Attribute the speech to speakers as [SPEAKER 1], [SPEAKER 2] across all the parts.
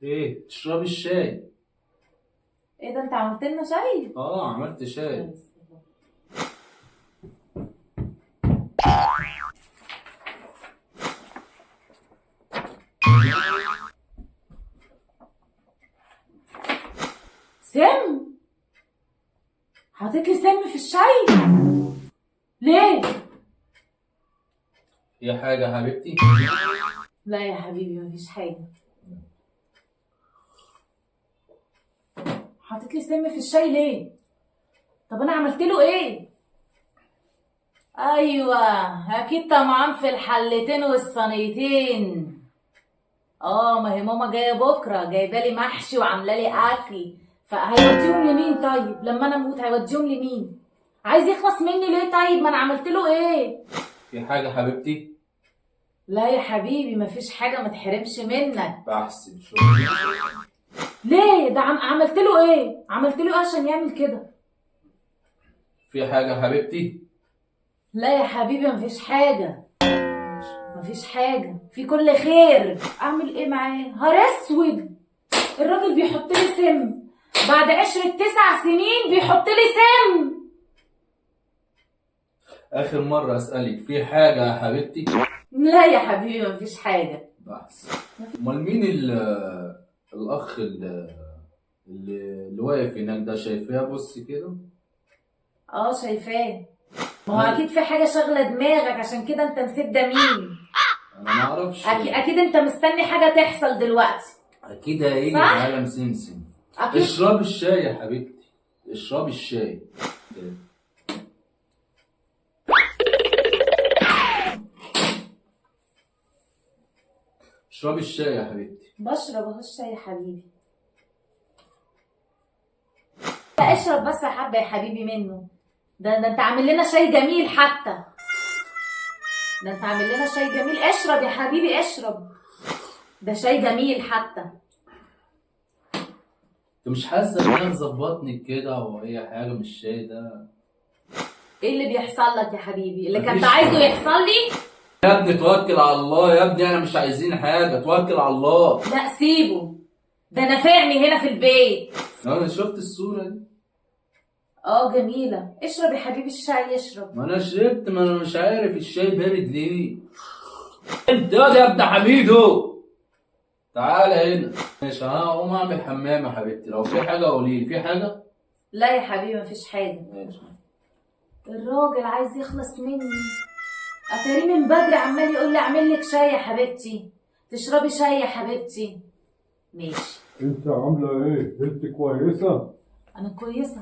[SPEAKER 1] ايه تشربي الشاي؟
[SPEAKER 2] ايه ده، انت عملت لنا شاي؟
[SPEAKER 1] اه عملت شاي.
[SPEAKER 2] سم؟ حطيت لي سم في الشاي؟ ليه؟
[SPEAKER 1] في حاجة يا حبيبتي؟
[SPEAKER 2] لا يا حبيبي، مفيش حاجة. حطيت لي سم في الشاي ليه؟ طب انا عملت له ايه؟ ايوه، اكيد طمعان في الحلتين والصينيتين. اه، ما هي ماما جايه بكره، جايبه لي محشي وعامله لي اكل. فهيوديهم لمين؟ طيب لما انا اموت هيوديهم لمين؟ عايز يخلص مني ليه؟ طيب ما انا عملت له ايه؟
[SPEAKER 1] في حاجة يا حبيبتي؟
[SPEAKER 2] لا يا حبيبي، مفيش حاجه، ما تحرمش منك.
[SPEAKER 1] بحسب شو.
[SPEAKER 2] ليه؟ ده عملت له ايه؟ عملت له ايه عشان يعمل كده؟
[SPEAKER 1] في حاجة يا حبيبتي؟
[SPEAKER 2] لا يا حبيبي، مفيش حاجه. مفيش حاجه، في كل خير. اعمل ايه معاه؟ نهار اسود، الراجل بيحط لي سم بعد 9 سنين، بيحط لي سم.
[SPEAKER 1] آخر مرة أسألك، في حاجة يا حبيبتي؟
[SPEAKER 2] لا يا حبيبي، مفيش حاجه.
[SPEAKER 1] بحسب. أمال مين الأخ اللي واقف هناك ده؟ شايفاه؟ بص كده.
[SPEAKER 2] اه شايفاه. ما هو اكيد في حاجه شاغله دماغك، عشان كده انت نسيت ده مين.
[SPEAKER 1] أنا معرفش.
[SPEAKER 2] اكيد انت مستني حاجه تحصل دلوقتي.
[SPEAKER 1] أكيد هيجي في
[SPEAKER 2] صح؟
[SPEAKER 1] عالم سمسم.
[SPEAKER 2] اكيد.
[SPEAKER 1] اشربي الشاي يا حبيبتي، اشربي الشاي. اشربي الشاي يا حبيبتي.
[SPEAKER 2] بشرب اهو الشاي يا حبيبي. لا اشرب بس يا حبه يا حبيبي منه. ده انت عامل لنا شاي جميل حتى. ده انت عامل لنا شاي جميل، اشرب يا حبيبي اشرب. ده شاي جميل حتى.
[SPEAKER 1] انت مش حاسه ان انا مظبطني كده وهي حاجه من الشاي ده؟
[SPEAKER 2] ايه اللي بيحصل لك يا حبيبي؟ اللي كنت
[SPEAKER 1] مفيش
[SPEAKER 2] عايزه
[SPEAKER 1] حاجة.
[SPEAKER 2] يحصل لي؟
[SPEAKER 1] يا ابني توكل على الله، يا ابني انا مش عايزين حاجه، توكل على الله.
[SPEAKER 2] لا سيبه، ده نافعني هنا في البيت.
[SPEAKER 1] انا شفت الصوره دي.
[SPEAKER 2] اه جميلة، اشرب يا حبيبي الشاي اشرب.
[SPEAKER 1] ما انا شربت، ما انا مش عارف الشاي بارد ليه. انت يا ابن حميدو، تعالى هنا. ماشي، انا هقوم اعمل حمام يا حبيبتي، لو في حاجه قولي لي. في حاجه؟
[SPEAKER 2] لا يا حبيبي، مفيش حاجة.
[SPEAKER 1] ماشي.
[SPEAKER 2] الراجل عايز يخلص مني. اتاري من بدري عمال يقول لي اعمل لك شاي يا حبيبتي، تشربي شاي يا حبيبتي. ماشي.
[SPEAKER 3] انت عامله ايه؟ انت كويسه؟
[SPEAKER 2] انا كويسة.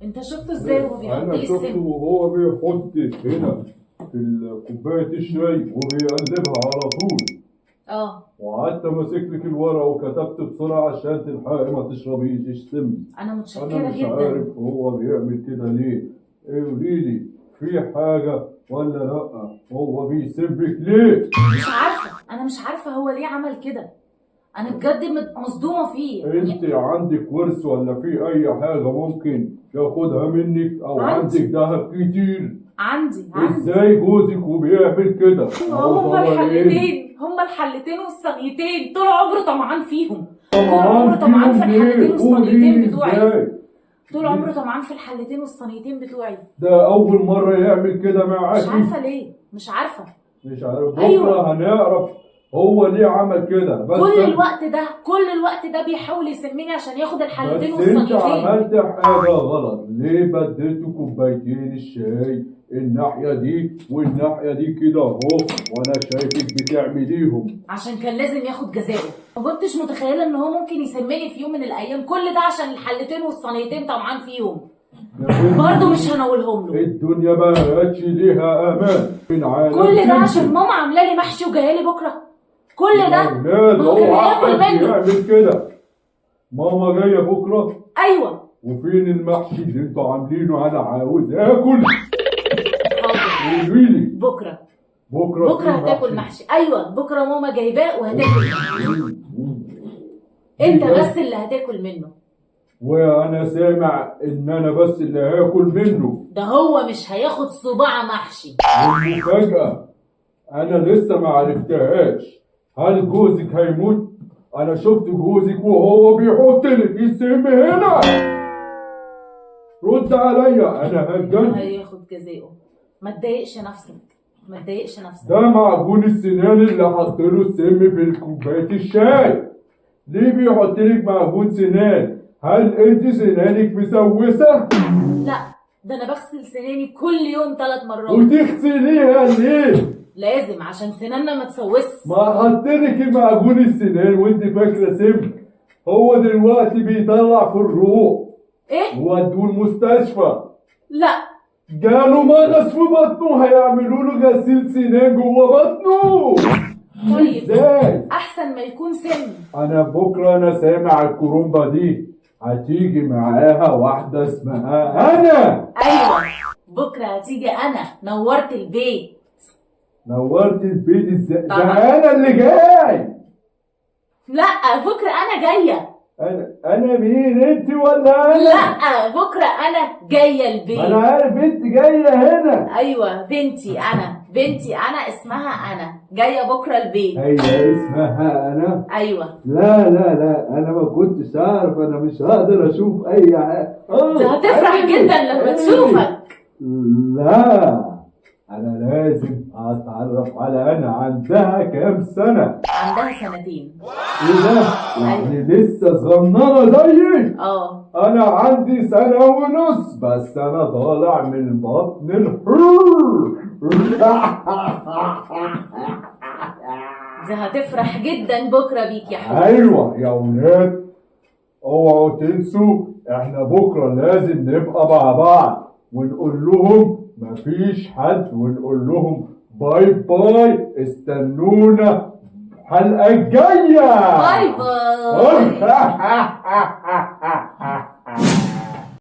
[SPEAKER 2] انت شفته ازاي وهو بيحط
[SPEAKER 3] انا
[SPEAKER 2] لي
[SPEAKER 3] شفته
[SPEAKER 2] السم؟
[SPEAKER 3] وهو بيحط هنا في كوبايه الشاي وبيقلبها على طول.
[SPEAKER 2] اه.
[SPEAKER 3] وقعدت ماسك لك الورقه وكتبت بسرعه عشان تلحقي ما تشربيش السم.
[SPEAKER 2] انا
[SPEAKER 3] انا
[SPEAKER 2] متشكرة
[SPEAKER 3] مش
[SPEAKER 2] جدا.
[SPEAKER 3] عارف هو بيعمل كده ليه. ايه قولي لي، في حاجه ولا لا؟ هو بيسبك ليه؟
[SPEAKER 2] مش عارفة، انا مش عارفة هو ليه عمل كده. انا بجد مصدومة فيه
[SPEAKER 3] انت عندك ورث ولا في اي حاجه ممكن ياخدها منك، او
[SPEAKER 2] عندي.
[SPEAKER 3] عندك ذهب كتير؟
[SPEAKER 2] عندي.
[SPEAKER 3] ازاي جوزك وبيعمل كده؟
[SPEAKER 2] هما
[SPEAKER 3] هو ايه؟
[SPEAKER 2] الحلتين والصينيتين، طول عمره طمعان فيهم. طول
[SPEAKER 3] طمعان
[SPEAKER 2] عمره طمعان في
[SPEAKER 3] فيهم
[SPEAKER 2] الحلتين
[SPEAKER 3] ليه؟
[SPEAKER 2] والصينيتين
[SPEAKER 3] قولي
[SPEAKER 2] بتوعي.
[SPEAKER 3] ازاي؟
[SPEAKER 2] طول عمره طمعان في الحلتين والصينيتين بتوعي.
[SPEAKER 3] ده اول مرة يعمل كده
[SPEAKER 2] مش
[SPEAKER 3] معاكي؟
[SPEAKER 2] عارفة ليه، مش عارفة.
[SPEAKER 3] مش عارف، بكرة
[SPEAKER 2] أيوة.
[SPEAKER 3] هنعرف هو ليه عمل كده. بس
[SPEAKER 2] كل الوقت ده بيحاول يسميني عشان ياخد الحلتين
[SPEAKER 3] بس انت
[SPEAKER 2] والصينيتين.
[SPEAKER 3] عملت حاجة غلط. ليه بديته كوبايتين الشاي الناحية دي والناحية دي كده اهو، وانا شايفك بتعمليهم؟
[SPEAKER 2] عشان كان لازم ياخد جزاؤه. ما كنتش متخيلة ان هو ممكن يسميني في يوم من الايام، كل ده عشان الحلتين والصينيتين طمعان فيهم. برضه مش هنقولهم له.
[SPEAKER 3] الدنيا ما بقتش ليها امان من عالم
[SPEAKER 2] كل ده
[SPEAKER 3] سمسم.
[SPEAKER 2] عشان ماما عامله لي محشي وجايه لي بكره. كل ده
[SPEAKER 3] اولاد،
[SPEAKER 2] ما هو كان
[SPEAKER 3] اوعى
[SPEAKER 2] هياكل
[SPEAKER 3] حد
[SPEAKER 2] منه.
[SPEAKER 3] يعمل كده. ماما جايه بكره.
[SPEAKER 2] ايوه.
[SPEAKER 3] وفين المحشي اللي انتوا عاملينه؟ انا عاوز اكل.
[SPEAKER 2] حاضر.
[SPEAKER 3] قولي لي.
[SPEAKER 2] بكره
[SPEAKER 3] بكره في
[SPEAKER 2] هتاكل محشي. ايوه بكره ماما جايباه وهتاكل.
[SPEAKER 3] إيه
[SPEAKER 2] انت
[SPEAKER 3] ده؟
[SPEAKER 2] بس اللي هتاكل منه.
[SPEAKER 3] وانا سامع ان انا بس اللي هاكل منه.
[SPEAKER 2] ده هو مش هياخد صباع محشي.
[SPEAKER 3] والمفاجأة انا لسه ما عرفتهاش. هل جوزك هيموت انا شفت جوزك وهو بيحط لك السم هنا. رد عليا انا هتجنن.
[SPEAKER 2] هياخد جزاؤه. ما تضايقش نفسك، ما تضايقش نفسك.
[SPEAKER 3] ده معجون السنان اللي حط له السم في كوبايه الشاي. ليه بيحط لك معجون سنان؟ هل انت سنانك مسوسه؟
[SPEAKER 2] لا، ده انا بغسل سناني كل يوم 3 مرات.
[SPEAKER 3] وتغسليها ليه؟
[SPEAKER 2] لازم عشان سناننا ما تسوسش.
[SPEAKER 3] ما حطلك معجون السنان وانت فاكره سم. هو دلوقتي بيطلع في الروح.
[SPEAKER 2] ايه؟
[SPEAKER 3] ودوه المستشفى.
[SPEAKER 2] لا.
[SPEAKER 3] جاله مغص في بطنه، هيعملوا له غسيل سنان جوه بطنه.
[SPEAKER 2] طيب
[SPEAKER 3] ازاي؟
[SPEAKER 2] احسن ما يكون سم.
[SPEAKER 3] انا بكره انا سامع الكرومبه دي هتيجي معاها واحده اسمها انا.
[SPEAKER 2] ايوه بكره هتيجي انا. نورت البيت.
[SPEAKER 3] نورت البيت ازاي؟ ده
[SPEAKER 2] طبعا.
[SPEAKER 3] انا اللي جاي.
[SPEAKER 2] لا بكره انا جايه.
[SPEAKER 3] انا مين، انت ولا انا؟
[SPEAKER 2] لا بكره انا جايه البيت.
[SPEAKER 3] انا عارف انت جايه هنا.
[SPEAKER 2] ايوه بنتي انا اسمها انا جايه بكره البيت.
[SPEAKER 3] هي اسمها انا؟
[SPEAKER 2] ايوه.
[SPEAKER 3] لا لا لا، انا ما كنتش اعرف، انا مش هقدر اشوف اي حاجه.
[SPEAKER 2] ده هتفرح جدا لما تشوفك.
[SPEAKER 3] لا انا لازم اتعرف على انا. عندها كام سنه؟
[SPEAKER 2] عندها 2
[SPEAKER 3] ايه ده؟ يعني لسه صغننه زيي؟
[SPEAKER 2] اه.
[SPEAKER 3] انا عندي 1.5 سنة بس انا طالع من بطن الحور.
[SPEAKER 2] دي هتفرح جدا بكره بيك يا حبيبي.
[SPEAKER 3] ايوه يا ولاد، اوعوا تنسوا احنا بكره لازم نبقى مع بعض ونقول لهم مفيش حد، ونقول لهم باي باي، استنونا الحلقه الجايه.
[SPEAKER 2] باي باي.